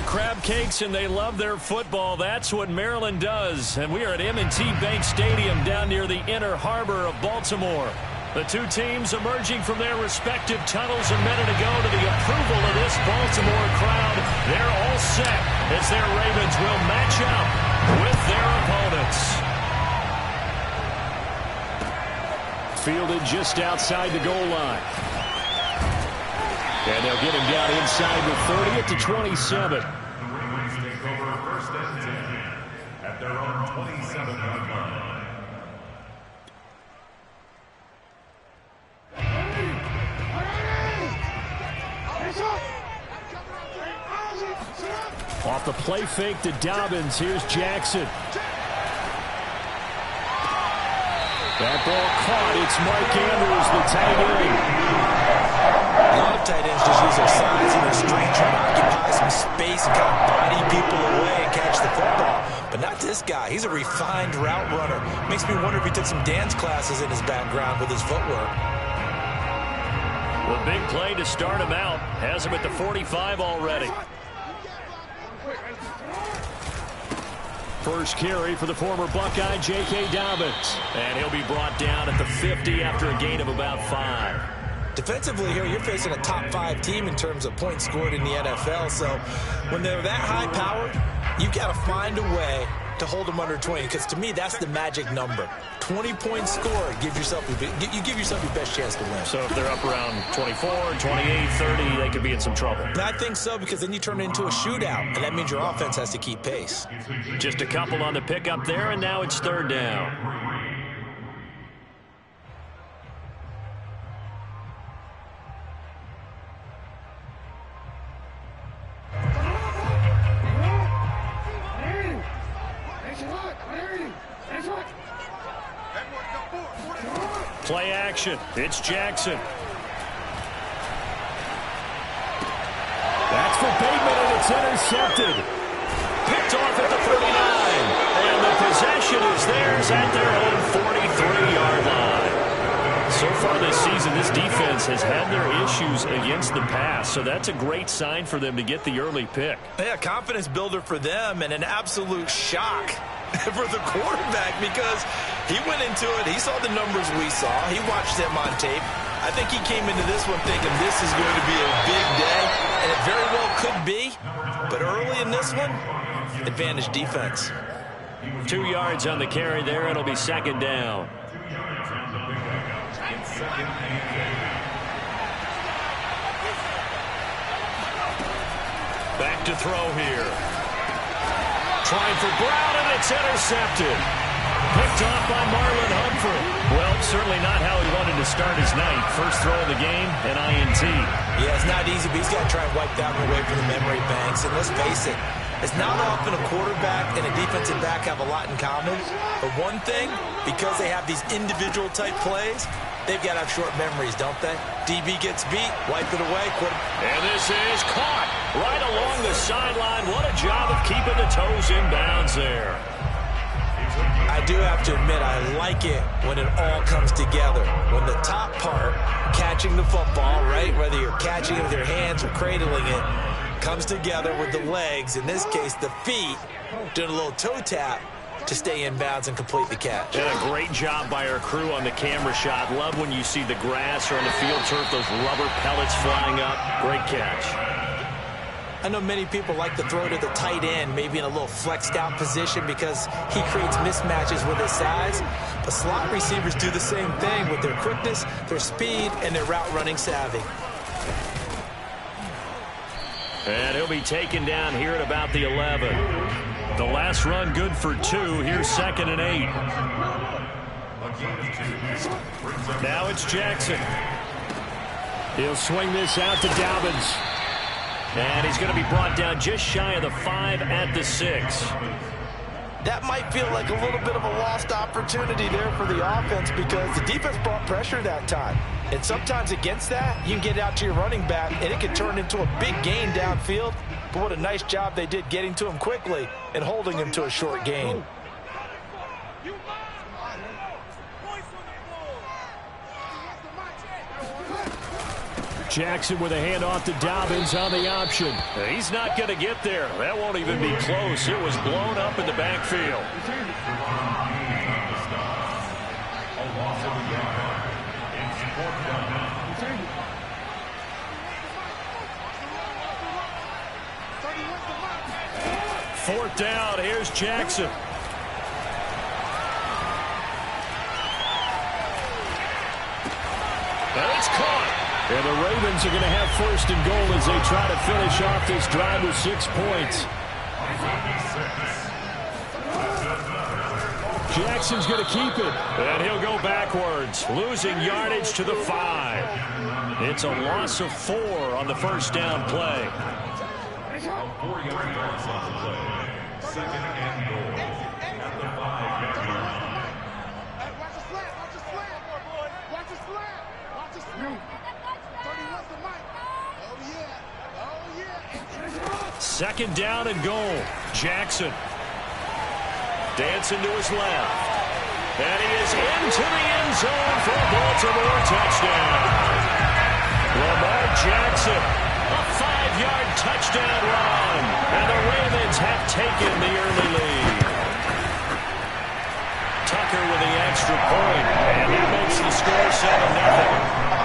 crab cakes and they love their football. That's what Maryland does. And we are at M&T Bank Stadium down near the Inner Harbor of Baltimore. The two teams emerging from their respective tunnels a minute ago to the approval of this Baltimore crowd. They're all set as their Ravens will match up with their opponents. Fielded just outside the goal line. And they'll get him down inside the 30 at the 27. The Ravens take over first and 10 at their own 27-yard line. Off the play fake to Dobbins. Here's Jackson. That ball caught. It's Mark Andrews, the tight end. A lot of tight ends just use their size and their strength, trying to occupy some space and kind of body people away and catch the football. But not this guy. He's a refined route runner. Makes me wonder if he took some dance classes in his background with his footwork. The big play to start him out. Has him at the 45 already. First carry for the former Buckeye, J.K. Dobbins. And he'll be brought down at the 50 after a gain of about 5. Defensively here, you're facing a top 5 team in terms of points scored in the NFL. So when they're that high-powered, you've got to find a way to hold them under 20. Because to me, that's the magic number. 20 points scored, you give yourself your best chance to win. So if they're up around 24, 28, 30, they could be in some trouble. And I think so, because then you turn it into a shootout, and that means your offense has to keep pace. Just a couple on the pickup there, and now it's third down. Play action. It's Jackson. That's for Bateman, and it's intercepted. Picked off at the 39. And the possession is theirs at their own 43-yard line. So far this season, this defense has had their issues against the pass. So that's a great sign for them to get the early pick. Yeah, confidence builder for them, and an absolute shock for the quarterback, because he went into it, he saw the numbers we saw, he watched them on tape. I think he came into this one thinking this is going to be a big day, and it very well could be, but early in this one, advantage defense. 2 yards on the carry there. It'll be second down. Back to throw here. Trying for Brown, and it's intercepted. Picked off by Marlon Humphrey. Well, certainly not how he wanted to start his night. First throw of the game, an INT. Yeah, it's not easy, but he's got to try and wipe that one away from the memory banks. And let's face it, it's not often a quarterback and a defensive back have a lot in common. But one thing, because they have these individual type plays, they've got to have short memories, don't they? DB gets beat, wipe it away. And this is caught right along the sideline. What a job of keeping the toes in bounds there. I do have to admit, I like it when it all comes together. When the top part, catching the football, right, whether you're catching it with your hands or cradling it, comes together with the legs, in this case the feet, doing a little toe tap to stay in bounds and complete the catch. And a great job by our crew on the camera shot. Love when you see the grass or on the field turf, those rubber pellets flying up. Great catch. I know many people like to throw to the tight end, maybe in a little flexed out position because he creates mismatches with his size. But slot receivers do the same thing with their quickness, their speed, and their route running savvy. And he'll be taken down here at about the 11. The last run good for 2. Here's 2nd and 8. Now it's Jackson. He'll swing this out to Dobbins. And he's going to be brought down just shy of the 5 at the 6. That might feel like a little bit of a lost opportunity there for the offense because the defense brought pressure that time. And sometimes against that, you can get out to your running back, and it can turn into a big gain downfield. But what a nice job they did getting to him quickly and holding him to a short gain. Jackson with a handoff to Dobbins on the option. He's not going to get there. That won't even be close. It was blown up in the backfield. Fourth down. Here's Jackson. And it's caught. And the Ravens are going to have first and goal as they try to finish off this drive with 6 points. Jackson's going to keep it. And he'll go backwards, losing yardage to the 5. It's a loss of 4 on the first down play. 4-yard loss on the play. Second and goal at the 5-yard line. Watch the slant. Watch the slant. Watch the slant. Watch the slant. 31's the mic. Oh, yeah. Oh, yeah. Second down and goal. Jackson. Dancing to his left. And he is into the end zone for a Baltimore touchdown. Lamar Jackson, a 5-yard touchdown run. And the Ravens have taken the early lead. Tucker with the extra point. And that makes the score 7-0.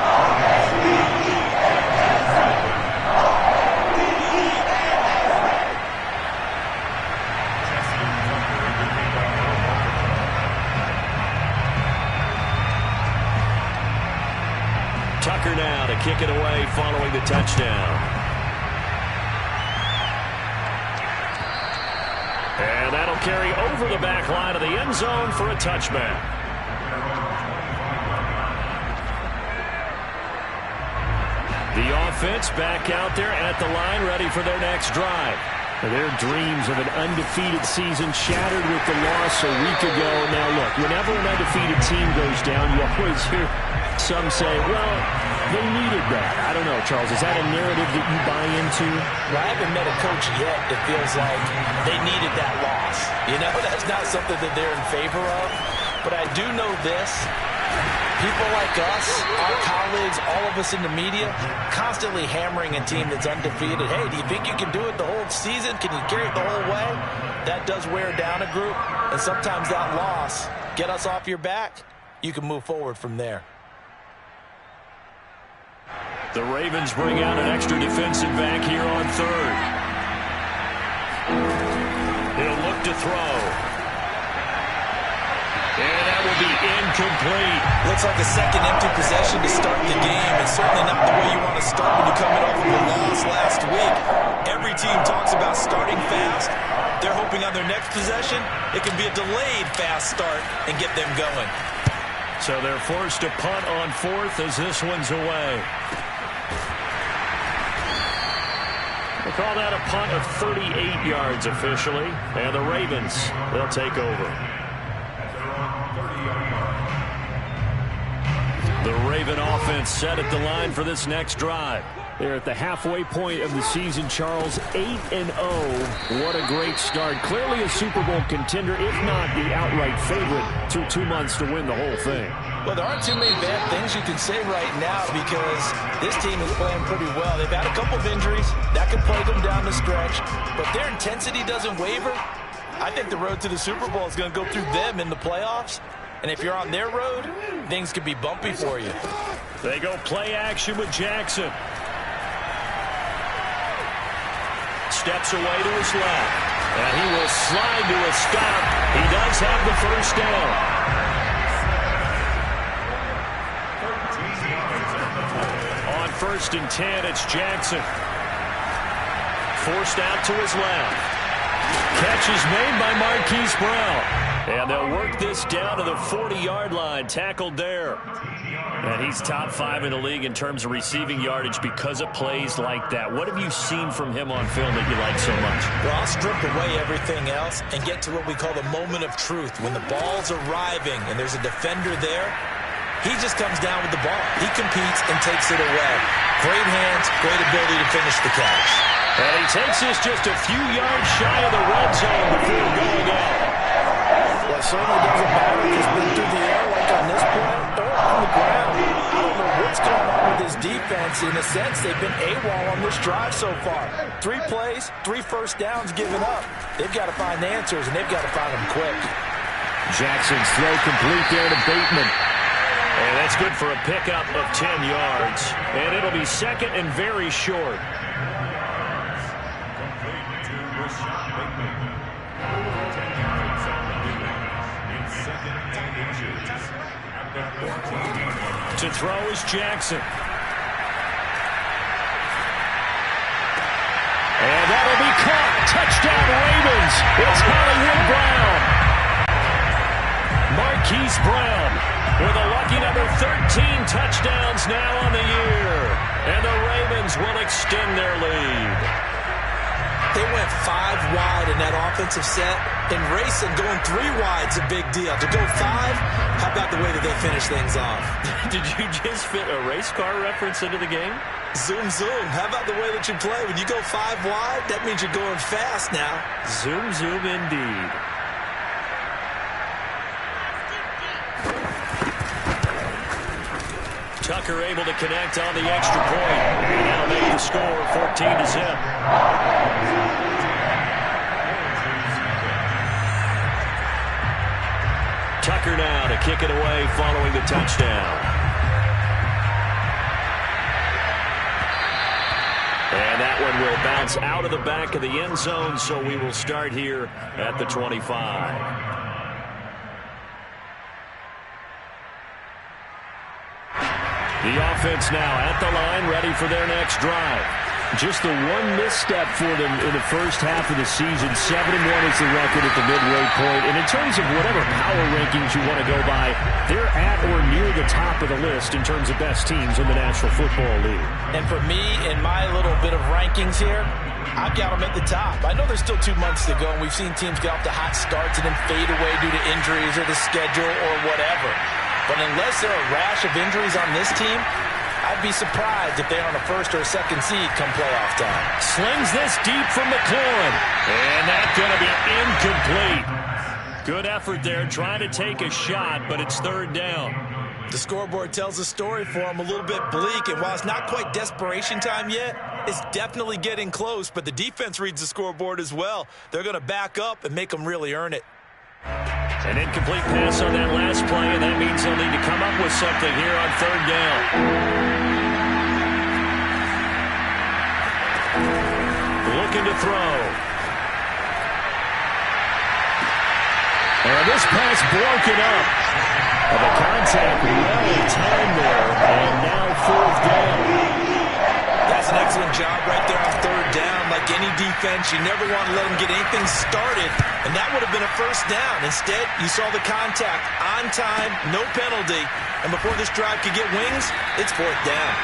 Tucker now to kick it away following the touchdown. And that'll carry over the back line of the end zone for a touchback. The offense back out there at the line, ready for their next drive. Their dreams of an undefeated season shattered with the loss a week ago. Now, look, whenever an undefeated team goes down, you always hear some say, well, they needed that. I don't know, Charles. Is that a narrative that you buy into? Well, I haven't met a coach yet that feels like they needed that loss. You know, that's not something that they're in favor of. But I do know this. People like us, our colleagues, all of us in the media, constantly hammering a team that's undefeated. Hey, do you think you can do it the whole season? Can you carry it the whole way? That does wear down a group. And sometimes that loss, get us off your back, you can move forward from there. The Ravens bring out an extra defensive back here on third. He'll look to throw. And that will be incomplete. Looks like a second empty possession to start the game, and certainly not the way you want to start when you're coming off of a loss last week. Every team talks about starting fast. They're hoping on their next possession, it can be a delayed fast start and get them going. So they're forced to punt on fourth as this one's away. We'll call that a punt of 38 yards officially. And the Ravens, they'll take over. The Raven offense set at the line for this next drive. They're at the halfway point of the season, Charles, 8-0. What a great start. Clearly a Super Bowl contender, if not the outright favorite, through 2 months to win the whole thing. Well, there aren't too many bad things you can say right now because this team is playing pretty well. They've had a couple of injuries. That could plague them down the stretch. But their intensity doesn't waver. I think the road to the Super Bowl is going to go through them in the playoffs. And if you're on their road, things could be bumpy for you. They go play action with Jackson. Steps away to his left. And he will slide to a stop. He does have the first down. On 1st and 10, it's Jackson. Forced out to his left. Catch is made by Marquise Brown. And they'll work this down to the 40-yard line. Tackled there. And he's top 5 in the league in terms of receiving yardage because of plays like that. What have you seen from him on film that you like so much? Well, I'll strip away everything else and get to what we call the moment of truth. When the ball's arriving and there's a defender there, he just comes down with the ball. He competes and takes it away. Great hands, great ability to finish the catch. And he takes this just a few yards shy of the red zone before going out. Well, it certainly doesn't matter if he's been through the air like on this play or on the ground. I don't know what's going on with his defense, defense, in a sense, they've been AWOL on this drive so far. 3 plays, 3 first downs given up. They've got to find the answers, and they've got to find them quick. Jackson's throw complete there to Bateman. And that's good for a pickup of 10 yards. And it'll be second and very short. To throw is Jackson. And that'll be caught. Touchdown Ravens. It's Hollywood Brown. Marquise Brown with a lucky number 13 touchdowns now on the year. And the Ravens will extend their lead. They went 5 wide in that offensive set. In racing, going 3 wide's a big deal. To go 5, how about the way that they finish things off? Did you just fit a race car reference into the game? Zoom, zoom. How about the way that you play? When you go 5 wide, that means you're going fast now. Zoom, zoom indeed. Tucker able to connect on the extra point. And that'll make the score 14-0. Tucker now to kick it away following the touchdown. And that one will bounce out of the back of the end zone, so we will start here at the 25. The offense now at the line, ready for their next drive. Just the one misstep for them in the first half of the season. 7-1 is the record at the midway point. And in terms of whatever power rankings you want to go by, they're at or near the top of the list in terms of best teams in the National Football League. And for me, in my little bit of rankings here, I've got them at the top. I know there's still 2 months to go, and we've seen teams get off to hot starts and then fade away due to injuries or the schedule or whatever. But unless there are a rash of injuries on this team, I'd be surprised if they're on a first or a second seed come playoff time. Slings this deep from McLaurin. And that's going to be incomplete. Good effort there, trying to take a shot, but it's 3rd down. The scoreboard tells a story for them, a little bit bleak, and while it's not quite desperation time yet, it's definitely getting close, but the defense reads the scoreboard as well. They're going to back up and make them really earn it. An incomplete pass on that last play, and that means they'll need to come up with something here on 3rd down. Looking to throw. And this pass broken up. And the contact well timed there, and now 4th down. That's an excellent job right there on 3rd down. Like any defense, you never want to let them get anything started, and that would have been a 1st down. Instead, you saw the contact on time, no penalty, and before this drive could get wings, it's 4th down.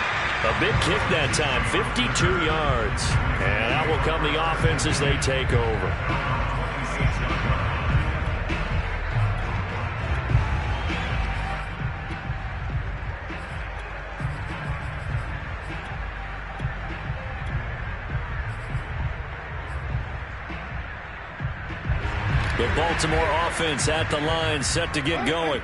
A big kick that time, 52 yards. And out will come the offense as they take over. The Baltimore offense at the line, set to get going.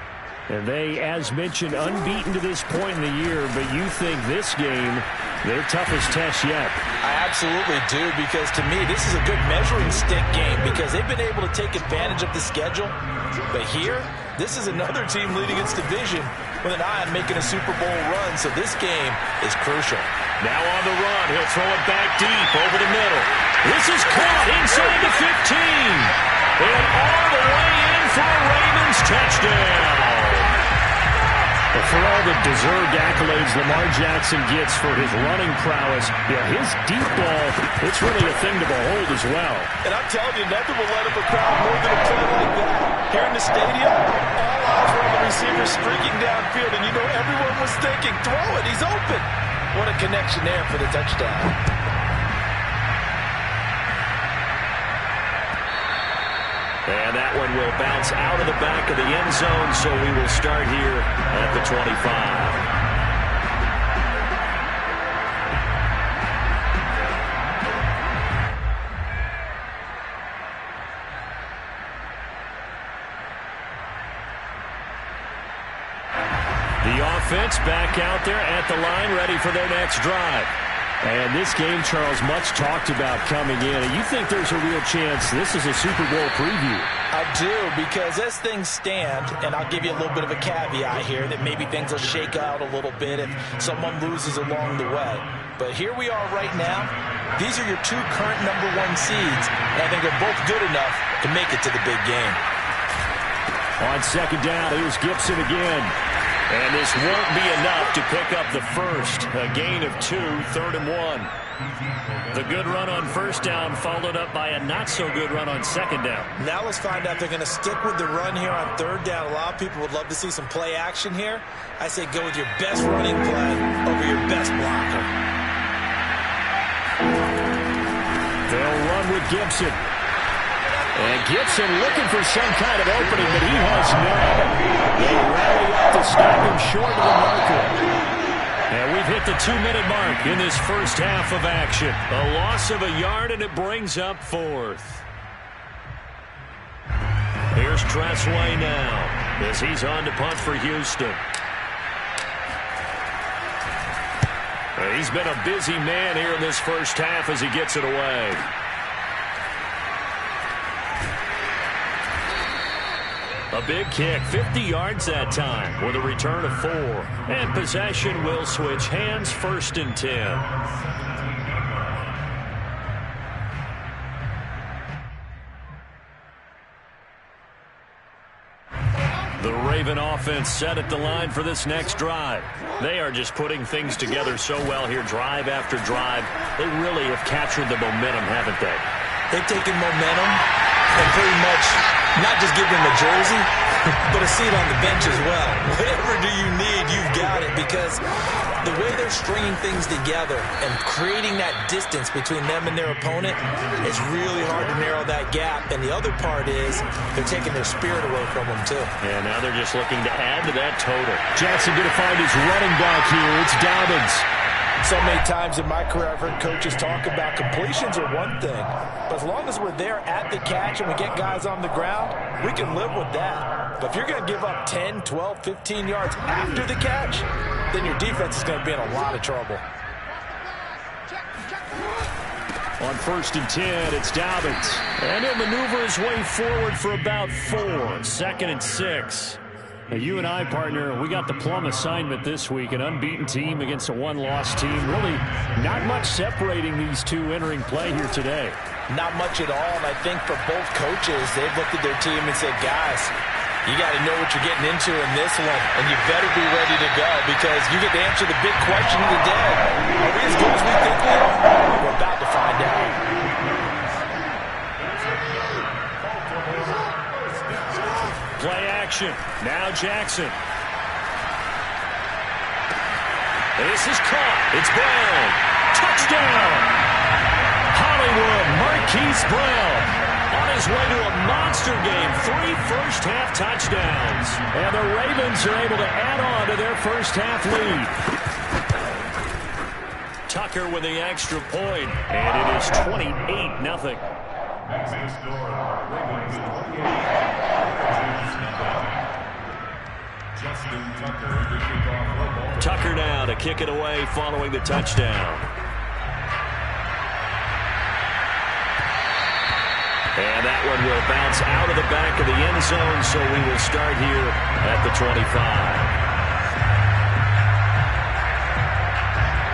And they, as mentioned, unbeaten to this point in the year, but you think this game, their toughest test yet. I absolutely do, because to me, this is a good measuring stick game because they've been able to take advantage of the schedule. But here, this is another team leading its division with an eye on making a Super Bowl run, so this game is crucial. Now on the run, he'll throw it back deep over the middle. This is caught inside the 15. And all the way in for a Ravens touchdown. Well, for all the deserved accolades Lamar Jackson gets for his running prowess, his deep ball, it's really a thing to behold as well. And I'm telling you, nothing will light up a crowd more than a play like that. Here in the stadium, all eyes were on the receiver streaking downfield, and you know everyone was thinking, throw it, he's open. What a connection there for the touchdown. And that one will bounce out of the back of the end zone, so we will start here at the 25. The offense back out there at the line, ready for their next drive. And this game, Charles, much talked about coming in. And you think there's a real chance this is a Super Bowl preview? I do, because as things stand, and I'll give you a little bit of a caveat here, that maybe things will shake out a little bit if someone loses along the way. But here we are right now. These are your two current #1 seeds, and I think they're both good enough to make it to the big game. On second down, here's Gibson again. And this won't be enough to pick up the first. A gain of 2, 3rd and 1. The good run on first down followed up by a not-so-good run on second down. Now let's find out if they're going to stick with the run here on third down. A lot of people would love to see some play action here. I say go with your best running play over your best blocker. They'll run with Gibson. And Gibson looking for some kind of opening, but he has none. They rally up to stop him short of the marker. And we've hit the 2-minute mark in this first half of action. A loss of a yard, and it brings up 4th. Here's Tressway now as he's on to punt for Houston. He's been a busy man here in this first half as he gets it away. A big kick, 50 yards that time with a return of 4. And possession will switch hands, 1st and 10. The Raven offense set at the line for this next drive. They are just putting things together so well here, drive after drive. They really have captured the momentum, haven't they? They've taken momentum and pretty much not just give them a jersey, but a seat on the bench as well. Whatever do you need, you've got it, because the way they're stringing things together and creating that distance between them and their opponent, it's really hard to narrow that gap. And the other part is they're taking their spirit away from them, too. And now they're just looking to add to that total. Jackson going to find his running back here. It's Dobbins. So many times in my career, I've heard coaches talk about completions are one thing, but as long as we're there at the catch and we get guys on the ground, we can live with that. But if you're going to give up 10, 12, 15 yards after the catch, then your defense is going to be in a lot of trouble. On 1st and 10, it's Dobbins. And he'll maneuver his way forward for about 4. 2nd and 6. Now, you and I, partner, we got the plum assignment this week. An unbeaten team against a one-loss team. Really not much separating these two entering play here today. Not much at all, and I think for both coaches, they've looked at their team and said, guys, you got to know what you're getting into in this one, and you better be ready to go, because you get to answer the big question of the day. Are we as good as we think we are? We're about to find out. Play action. Now Jackson. This is caught. It's Brown. Touchdown. Hollywood Marquise Brown on his way to a monster game. 3 first-half touchdowns. And the Ravens are able to add on to their first-half lead. Tucker with the extra point, and it is 28-0. Next is score, Ravens 28. Justin Tucker to kick off football. Tucker now to kick it away following the touchdown. And that one will bounce out of the back of the end zone, so we will start here at the 25.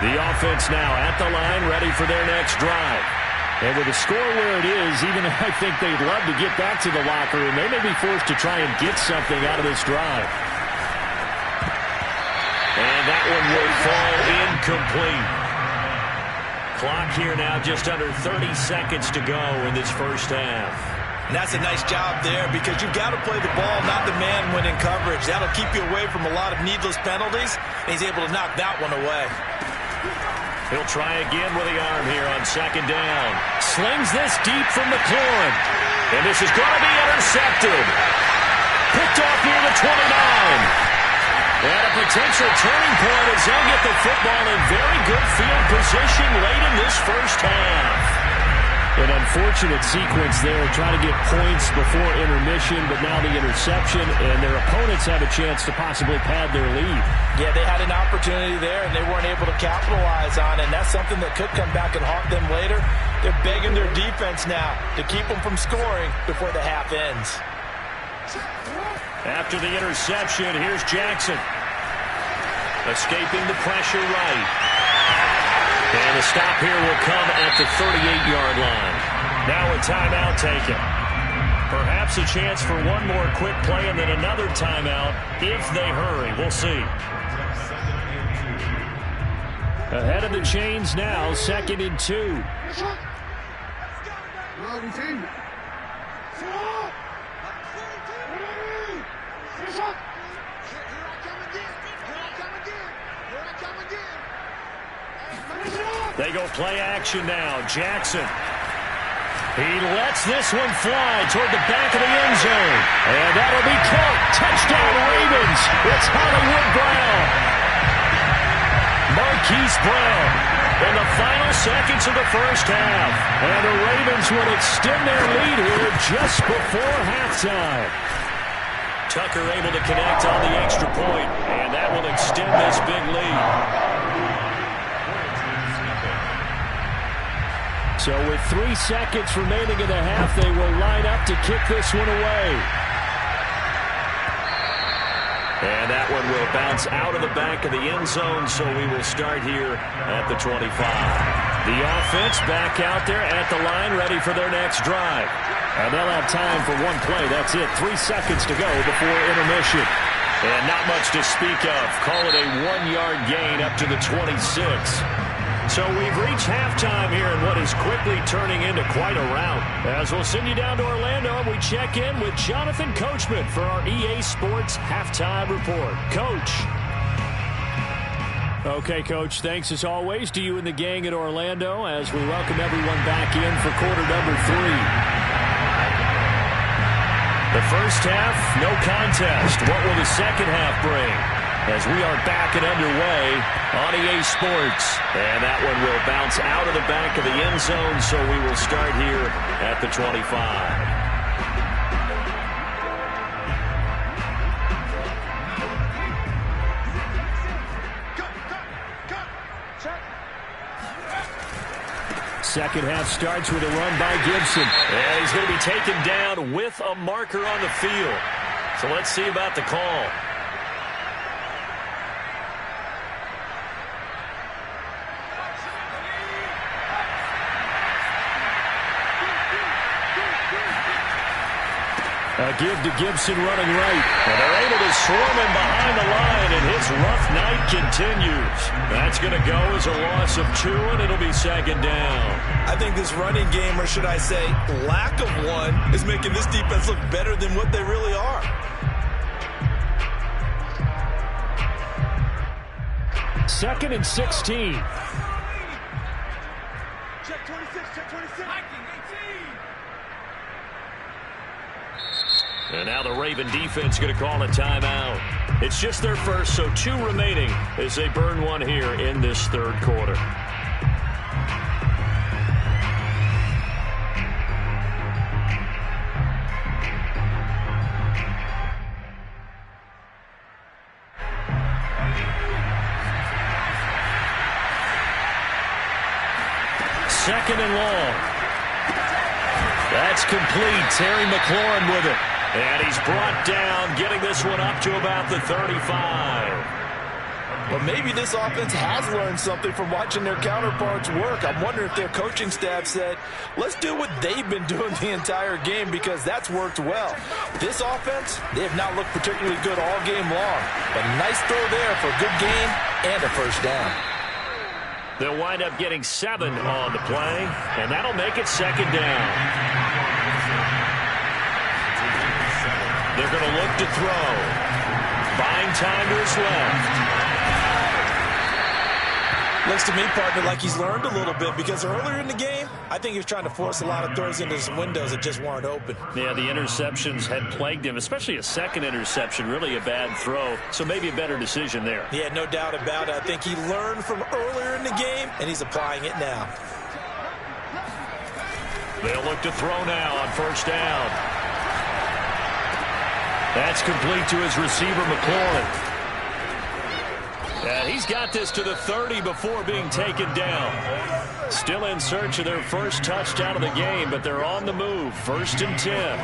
The offense now at the line, ready for their next drive. And with the score where it is, even though I think they'd love to get back to the locker room, they may be forced to try and get something out of this drive. And that one will fall incomplete. Clock here now just under 30 seconds to go in this first half. And that's a nice job there, because you've got to play the ball, not the man when in coverage. That'll keep you away from a lot of needless penalties, and he's able to knock that one away. He'll try again with the arm here on second down. Slings this deep from McLaurin. And this is going to be intercepted. Picked off near the 29. And a potential turning point as they'll get the football in very good field position late in this first half. An unfortunate sequence there, trying to get points before intermission, but now the interception, and their opponents have a chance to possibly pad their lead. Yeah, they had an opportunity there, and they weren't able to capitalize on it, and that's something that could come back and haunt them later. They're begging their defense now to keep them from scoring before the half ends. After the interception, here's Jackson. Escaping the pressure right. And the stop here will come at the 38-yard line. Now a timeout taken. Perhaps a chance for one more quick play and then another timeout if they hurry. We'll see. Ahead of the chains now, 2nd and 2. They go play action now. Jackson. He lets this one fly toward the back of the end zone. And that'll be caught. Touchdown Ravens. It's Hollywood Brown. Marquise Brown in the final seconds of the first half. And the Ravens would extend their lead here just before halftime. Tucker able to connect on the extra point, and that will extend this big lead. So with 3 seconds remaining in the half, they will line up to kick this one away. And that one will bounce out of the back of the end zone, so we will start here at the 25. The offense back out there at the line, ready for their next drive. And they'll have time for one play. That's it. 3 seconds to go before intermission. And not much to speak of. Call it a 1-yard gain up to the 26. So we've reached halftime here in what is quickly turning into quite a rout. As we'll send you down to Orlando, and we check in with Jonathan Coachman for our EA Sports Halftime Report. Coach. Okay, Coach, thanks as always to you and the gang at Orlando as we welcome everyone back in for quarter number 3. The first half, no contest. What will the second half bring? As we are back and underway on EA Sports. And that one will bounce out of the back of the end zone, so we will start here at the 25. Second half starts with a run by Gibson. And he's going to be taken down with a marker on the field. So let's see about the call. A give to Gibson running right. And they're able to swarm him behind the line, and his rough night continues. That's going to go as a loss of 2, and it'll be second down. I think this running game, or should I say lack of one, is making this defense look better than what they really are. Second and 16. Check 26, check 26. And now the Raven defense going to call a timeout. It's just their first, so 2 remaining as they burn one here in this third quarter. Second and long. That's complete. Terry McLaurin with it. And he's brought down, getting this one up to about the 35. But maybe this offense has learned something from watching their counterparts work. I'm wondering if their coaching staff said, let's do what they've been doing the entire game, because that's worked well. This offense, they have not looked particularly good all game long. But nice throw there for a good gain and a first down. They'll wind up getting 7 on the play, and that'll make it second down. They're going to look to throw. Buying time to his left. Looks to me, partner, like he's learned a little bit, because earlier in the game, I think he was trying to force a lot of throws into some windows that just weren't open. Yeah, the interceptions had plagued him, especially a second interception, really a bad throw. So maybe a better decision there. Yeah, no doubt about it. I think he learned from earlier in the game, and he's applying it now. They'll look to throw now on first down. That's complete to his receiver, McLaurin. And he's got this to the 30 before being taken down. Still in search of their first touchdown of the game, but they're on the move. 1st and 10.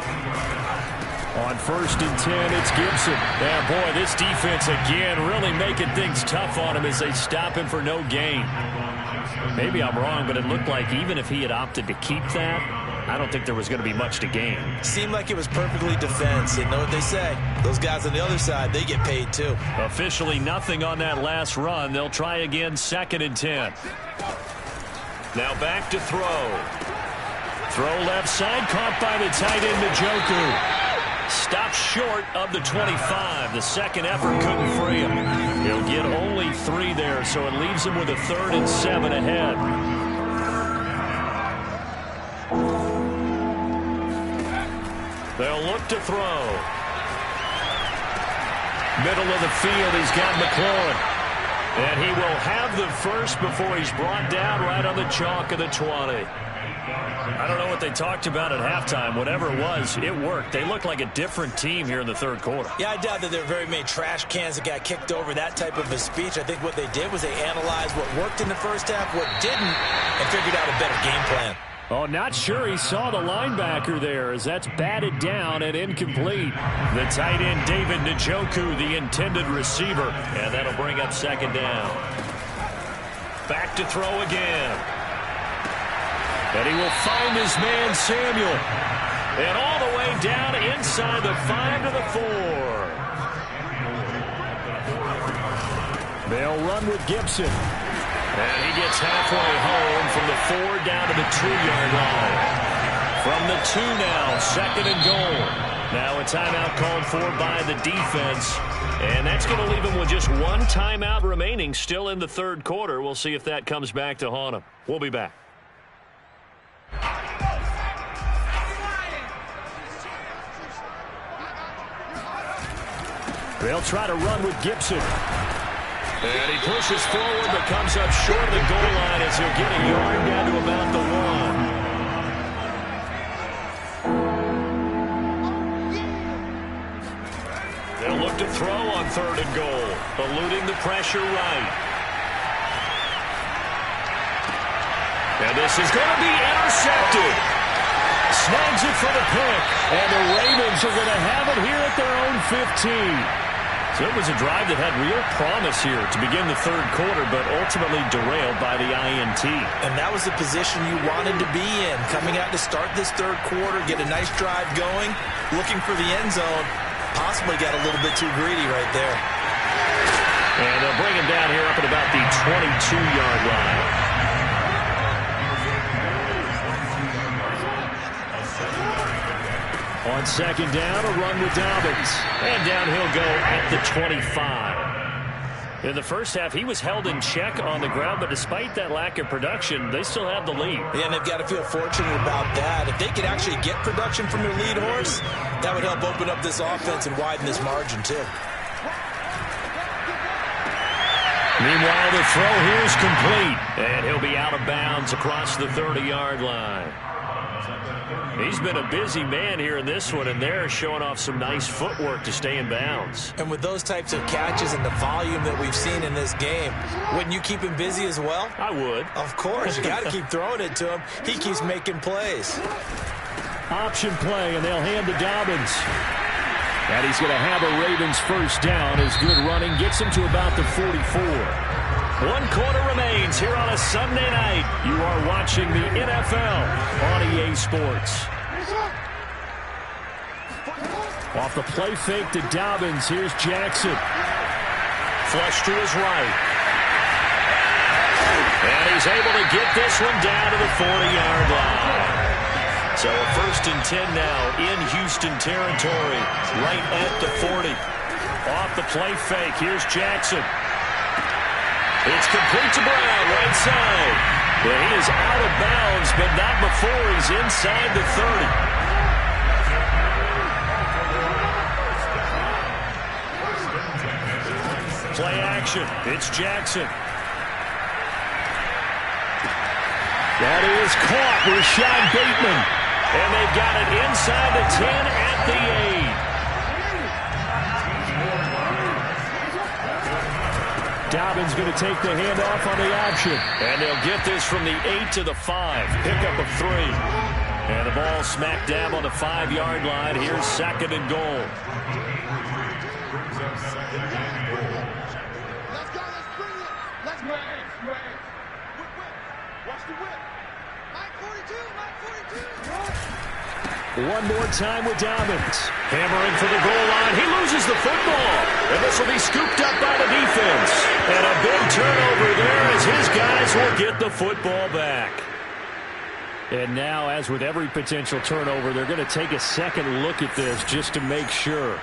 On 1st and 10, it's Gibson. Yeah, boy, this defense again really making things tough on him as they stop him for no gain. Maybe I'm wrong, but it looked like even if he had opted to keep that, I don't think there was going to be much to gain. Seemed like it was perfectly defense. And know what they say? Those guys on the other side, they get paid too. Officially nothing on that last run. They'll try again 2nd and 10. Now back to throw. Throw left side, caught by the tight end, Njoku. Stopped short of the 25. The second effort couldn't free him. He'll get only 3 there, so it leaves him with a 3rd and 7 ahead. They'll look to throw. Middle of the field, he's got McLaurin. And he will have the first before he's brought down right on the chalk of the 20. I don't know what they talked about at halftime. Whatever it was, it worked. They look like a different team here in the 3rd quarter. Yeah, I doubt that there are very many trash cans that got kicked over, that type of a speech. I think what they did was they analyzed what worked in the first half, what didn't, and figured out a better game plan. Oh, not sure he saw the linebacker there as that's batted down and incomplete. The tight end, David Njoku, the intended receiver. And that'll bring up 2nd down. Back to throw again. And he will find his man, Samuel. And all the way down inside the 5 to the 4. They'll run with Gibson. And he gets halfway home from the 4 down to the 2-yard line. From the 2 now, 2nd and goal. Now a timeout called for by the defense. And that's going to leave him with just 1 timeout remaining still in the 3rd quarter. We'll see if that comes back to haunt him. We'll be back. They'll try to run with Gibson. And he pushes forward but comes up short of the goal line as he'll get a yard down to about the 1. They'll look to throw on 3rd and goal, eluding the pressure right. And this is going to be intercepted. Snags it for the pick, and the Ravens are going to have it here at their own 15. So it was a drive that had real promise here to begin the 3rd quarter, but ultimately derailed by the INT. And that was the position you wanted to be in. Coming out to start this 3rd quarter, get a nice drive going, looking for the end zone. Possibly got a little bit too greedy right there. And they'll bring him down here up at about the 22-yard line. On 2nd down, a run with Dobbins. And down he'll go at the 25. In the first half, he was held in check on the ground, but despite that lack of production, they still have the lead. Yeah, and they've got to feel fortunate about that. If they could actually get production from their lead horse, that would help open up this offense and widen this margin, too. Meanwhile, the throw here is complete, and he'll be out of bounds across the 30-yard line. He's been a busy man here in this one, and they're showing off some nice footwork to stay in bounds. And with those types of catches and the volume that we've seen in this game, wouldn't you keep him busy as well? I would. Of course. You got to keep throwing it to him. He keeps making plays. Option play, and they'll hand to Dobbins. And he's going to have a Ravens first down. His good running gets him to about the 44. 1 quarter remains here on a Sunday night. You are watching the NFL on EA Sports. Off the play fake to Dobbins. Here's Jackson. Flush to his right. And he's able to get this one down to the 40-yard line. So a 1st and 10 now in Houston territory, right at the 40. Off the play fake, here's Jackson. It's complete to Brown, right side. Well, he is out of bounds, but not before he's inside the 30. Play action, it's Jackson. That is caught. Rashad Bateman. And they've got it inside the 10 at the 8. Dobbins going to take the handoff on the option. And they'll get this from the 8 to the 5. Pickup of 3. And the ball smack dab on the 5-yard line. Here's 2nd and goal. Let's go. Let's bring it. Let's bring it. Whip. Watch the whip. Mike 42. Mike 42. One more time with Dobbins. Hammering for the goal line. He loses the football. And this will be scooped up by the defense. And a big turnover there as his guys will get the football back. And now, as with every potential turnover, they're going to take a second look at this just to make sure.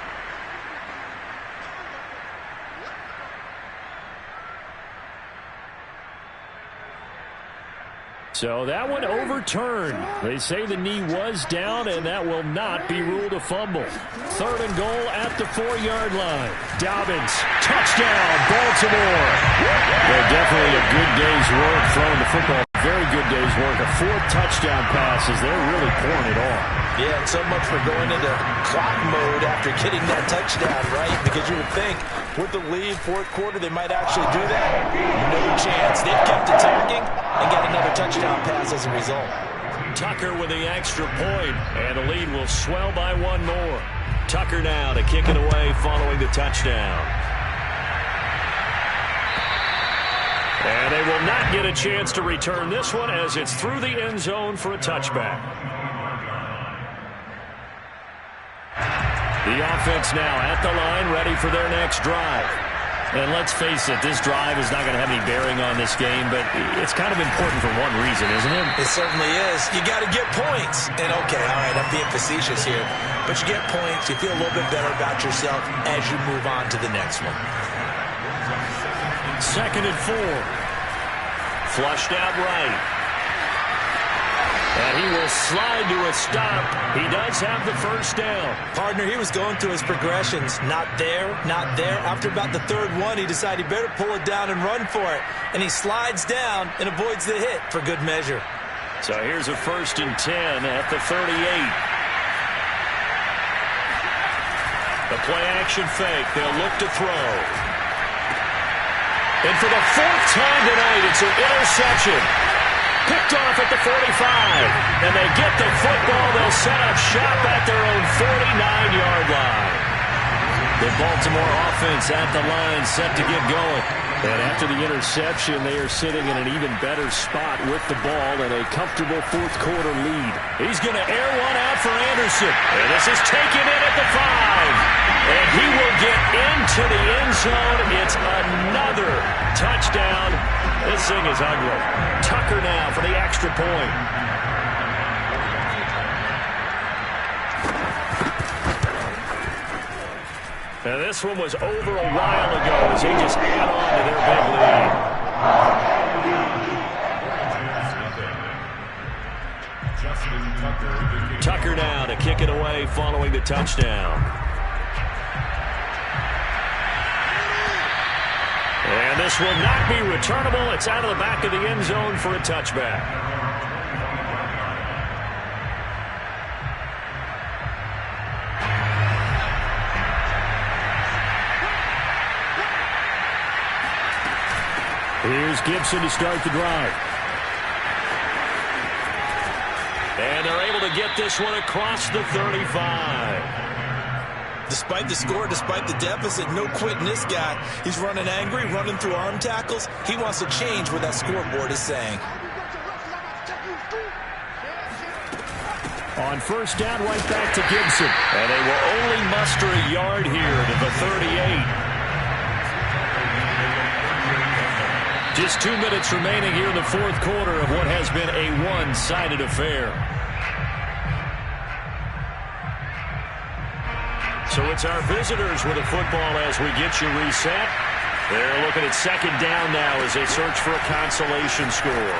So that one overturned. They say the knee was down, and that will not be ruled a fumble. 3rd and goal at the 4-yard line. Dobbins, touchdown, Baltimore. Well, definitely a good day's work throwing the football. Very good day's work. A 4th touchdown passes. They're really pouring it on. Yeah, and so much for going into clock mode after getting that touchdown, right? Because you would think with the lead, 4th quarter, they might actually do that. No chance. They've kept attacking and got another touchdown pass as a result. Tucker with the extra point, and the lead will swell by 1 more. Tucker now to kick it away following the touchdown. And they will not get a chance to return this one as it's through the end zone for a touchback. The offense now at the line, ready for their next drive. And let's face it, this drive is not going to have any bearing on this game, but it's kind of important for one reason, isn't it? It certainly is. You got to get points. And okay, all right, I'm being facetious here, but you get points, you feel a little bit better about yourself as you move on to the next one. 2nd and 4. Flushed out right. And he will slide to a stop. He does have the first down. Partner, he was going through his progressions. Not there, not there. After about the 3rd one, he decided he better pull it down and run for it. And he slides down and avoids the hit for good measure. So here's a 1st and 10 at the 38. The play-action fake. They'll look to throw. And for the 4th time tonight, it's an interception. Picked off at the 45. And they get the football. They'll set up shop at their own 49-yard line. The Baltimore offense at the line set to get going. And after the interception, they are sitting in an even better spot with the ball and a comfortable 4th quarter lead. He's going to air one out for Anderson. And this is taken in at the 5. And he will get into the end zone. It's another touchdown. This thing is ugly. Tucker now for the extra point. Now this one was over a while ago as they just add on to their big lead. Tucker now to kick it away following the touchdown. And this will not be returnable. It's out of the back of the end zone for a touchback. Here's Gibson to start the drive. And they're able to get this one across the 35. Despite the score, despite the deficit, no quitting this guy. He's running angry, running through arm tackles. He wants to change what that scoreboard is saying. On 1st down, right back to Gibson. And they will only muster a yard here to the 38. Just 2 minutes remaining here in the 4th quarter of what has been a one-sided affair. So it's our visitors with the football as we get you reset. They're looking at 2nd down now as they search for a consolation score.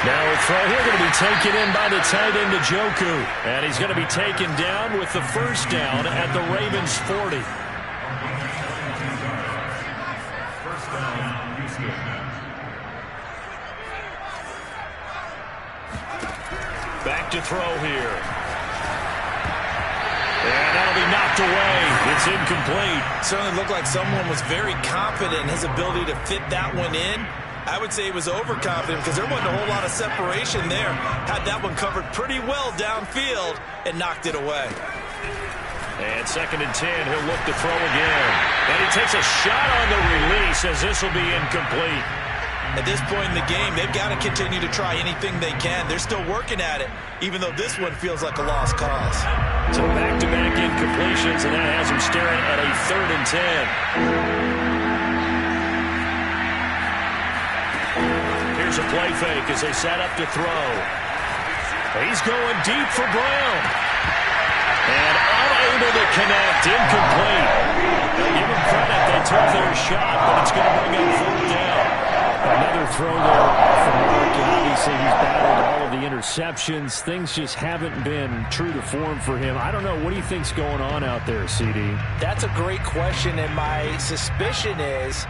Now a throw here going to be taken in by the tight end Njoku. And he's going to be taken down with the 1st down at the Ravens 40. to throw here. And that'll be knocked away. It's incomplete. Certainly looked like someone was very confident in his ability to fit that one in. I would say he was overconfident because there wasn't a whole lot of separation there. Had that one covered pretty well downfield and knocked it away. And 2nd and 10, he'll look to throw again. And he takes a shot on the release as this will be incomplete. At this point in the game, they've got to continue to try anything they can. They're still working at it, even though this one feels like a lost cause. So back-to-back incompletions, and that has them staring at a 3rd and 10. Here's a play fake as they set up to throw. He's going deep for Brown. And unable to connect, incomplete. They'll give him credit, they took their shot, but it's going to bring up 4th down. Another throw there from Mark, and obviously he's battled all of the interceptions. Things just haven't been true to form for him. I don't know. What do you think's going on out there, CD? That's a great question, and my suspicion is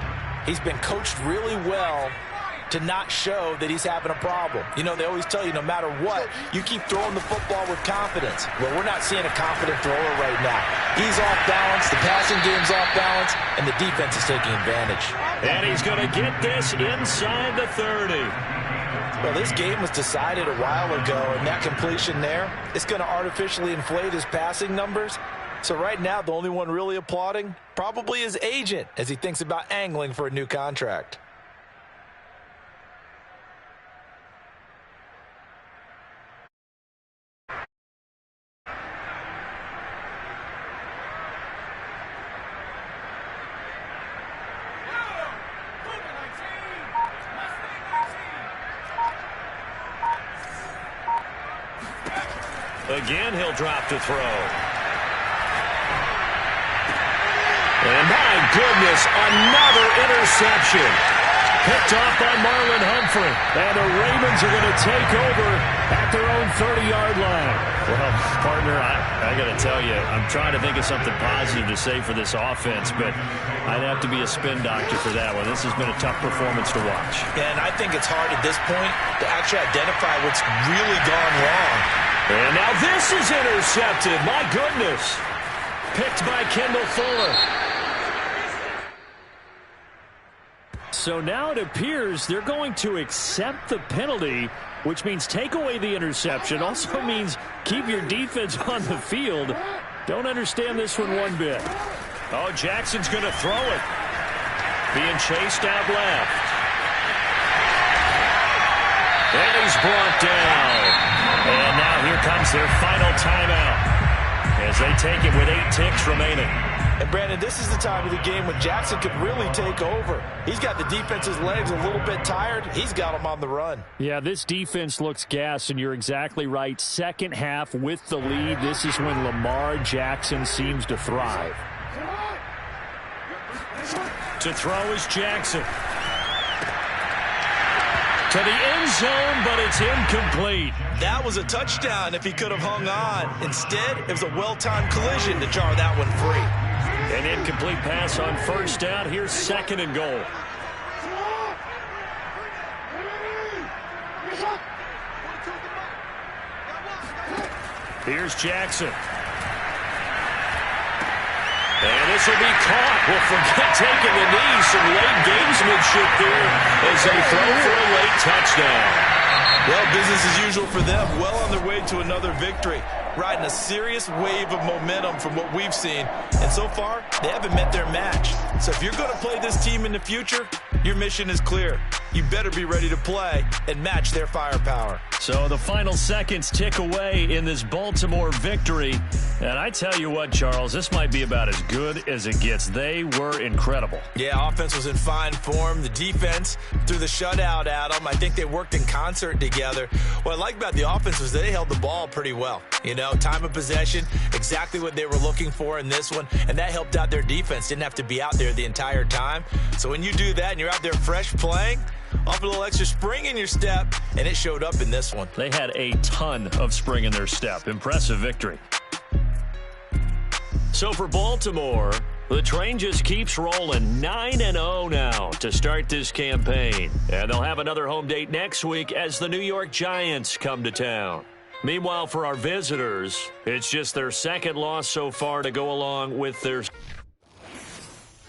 he's been coached really well to not show that he's having a problem. You know, they always tell you no matter what, you keep throwing the football with confidence. Well, we're not seeing a confident thrower right now. He's off balance, the passing game's off balance, and the defense is taking advantage. And he's going to get this inside the 30. Well, this game was decided a while ago, and that completion there is going to artificially inflate his passing numbers. So right now, the only one really applauding probably his agent as he thinks about angling for a new contract. Again, he'll drop to throw. And my goodness, another interception. Picked off by Marlon Humphrey. And the Ravens are going to take over at their own 30-yard line. Well, partner, I got to tell you, I'm trying to think of something positive to say for this offense, but I'd have to be a spin doctor for that one. This has been a tough performance to watch. And I think it's hard at this point to actually identify what's really gone wrong. And now this is intercepted. My goodness. Picked by Kendall Fuller. So now it appears they're going to accept the penalty, which means take away the interception. Also means keep your defense on the field. Don't understand this one bit. Oh, Jackson's going to throw it. Being chased out left. And he's brought down. And now here comes their final timeout as they take it with 8 ticks remaining. And, Brandon, this is the time of the game when Jackson could really take over. He's got the defense's legs a little bit tired. He's got them on the run. Yeah, this defense looks gassed, and you're exactly right. Second half with the lead, this is when Lamar Jackson seems to thrive. To throw is Jackson. To the end zone, but it's incomplete. That was a touchdown if he could have hung on. Instead, it was a well-timed collision to jar that one free. An incomplete pass on first down. Here's 2nd and goal. Here's Jackson. And this will be caught. We'll forget taking the knee. Some late gamesmanship there as they throw for a late touchdown. Well, business as usual for them. Well on their way to another victory. Riding a serious wave of momentum from what we've seen. And so far, they haven't met their match. So if you're going to play this team in the future, your mission is clear. You better be ready to play and match their firepower. So the final seconds tick away in this Baltimore victory. And I tell you what, Charles, this might be about as good as it gets. They were incredible. Yeah, offense was in fine form. The defense threw the shutout at them. I think they worked in concert together. What I like about the offense was they held the ball pretty well. You know, time of possession, exactly what they were looking for in this one. And that helped out their defense. Didn't have to be out there the entire time. So when you do that and you're out there fresh playing, off a little extra spring in your step, and it showed up in this one. They had a ton of spring in their step. Impressive victory. So for Baltimore, the train just keeps rolling. 9-0 now to start this campaign. And they'll have another home date next week as the New York Giants come to town. Meanwhile, for our visitors, it's just their second loss so far to go along with their